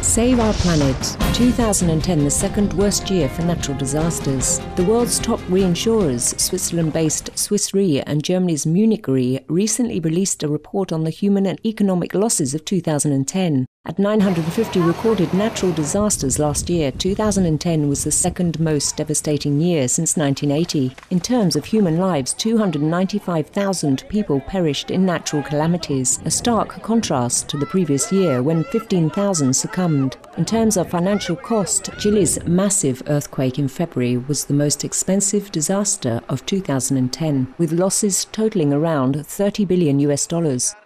Save our planet. 2010, the second worst year for natural disasters. The world's top reinsurers, Switzerland-based Swiss Re and Germany's Munich Re, recently released a report on the human and economic losses of 2010. At 950 recorded natural disasters last year, 2010 was the second most devastating year since 1980. In terms of human lives, 295,000 people perished in natural calamities, a stark contrast to the previous year when 15,000 succumbed. In terms of financial cost, Chile's massive earthquake in February was the most expensive disaster of 2010, with losses totaling around $30 billion.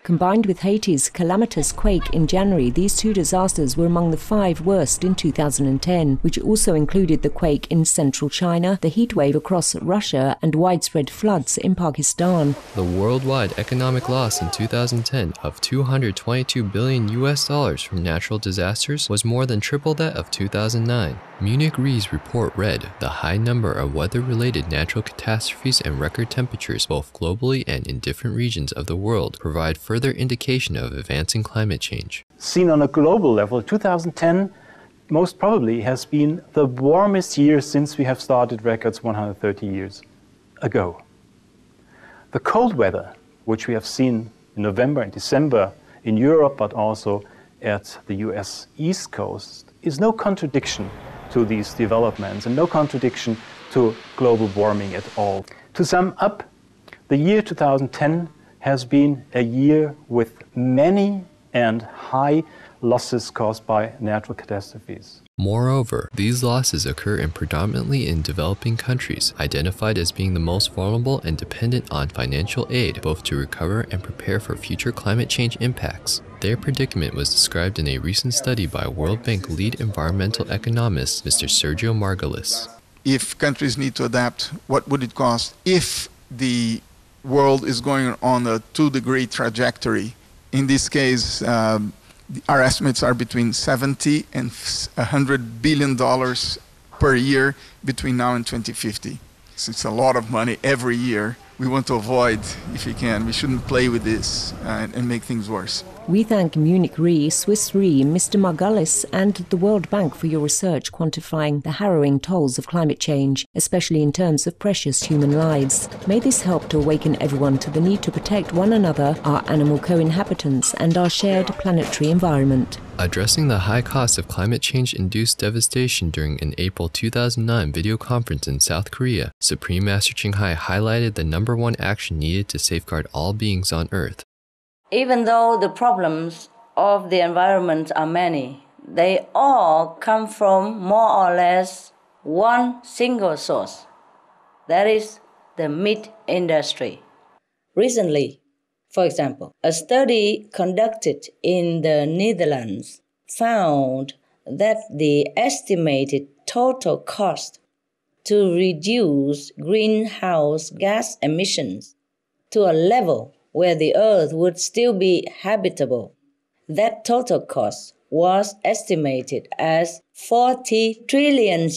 Combined with Haiti's calamitous quake in January, these two disasters were among the 5 worst in 2010, which also included the quake in central China, the heatwave across Russia, and widespread floods in Pakistan. The worldwide economic loss in 2010 of $222 billion from natural disasters was more than triple that of 2009. Munich Re's report read, "The high number of weather-related natural catastrophes and record temperatures both globally and in different regions of the world provide further indication of advancing climate change." Seen on a global level, 2010 most probably has been the warmest year since we have started records 130 years ago. The cold weather, which we have seen in November and December in Europe, but also at the US East Coast, is no contradiction to these developments and no contradiction to global warming at all. To sum up, the year 2010 has been a year with many and high losses caused by natural catastrophes. Moreover, these losses occur predominantly in developing countries, identified as being the most vulnerable and dependent on financial aid, both to recover and prepare for future climate change impacts. Their predicament was described in a recent study by World Bank lead environmental economist Mr. Sergio Margulis. If countries need to adapt, what would it cost if the world is going on a 2-degree trajectory? In this case, our estimates are between $70 and $100 billion per year between now and 2050. So it's a lot of money every year. We want to avoid, if we can. We shouldn't play with this and make things worse. We thank Munich Re, Swiss Re, Mr. Margulis and the World Bank for your research quantifying the harrowing tolls of climate change, especially in terms of precious human lives. May this help to awaken everyone to the need to protect one another, our animal co-inhabitants and our shared planetary environment. Addressing the high cost of climate change-induced devastation during an April 2009 video conference in South Korea, Supreme Master Ching Hai highlighted the #1 action needed to safeguard all beings on Earth. Even though the problems of the environment are many, they all come from more or less one single source. That is the meat industry. Recently, for example, a study conducted in the Netherlands found that the estimated total cost to reduce greenhouse gas emissions to a level where the Earth would still be habitable, that total cost was estimated as $40 trillion.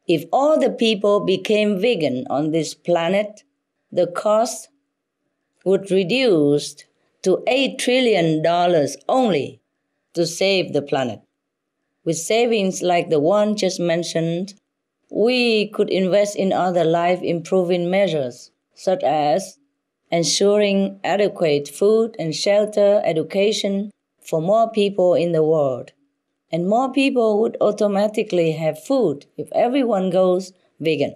If all the people became vegan on this planet, the cost would reduce to $8 trillion only to save the planet. With savings like the one just mentioned, we could invest in other life-improving measures, such as ensuring adequate food and shelter, education for more people in the world. And more people would automatically have food if everyone goes vegan.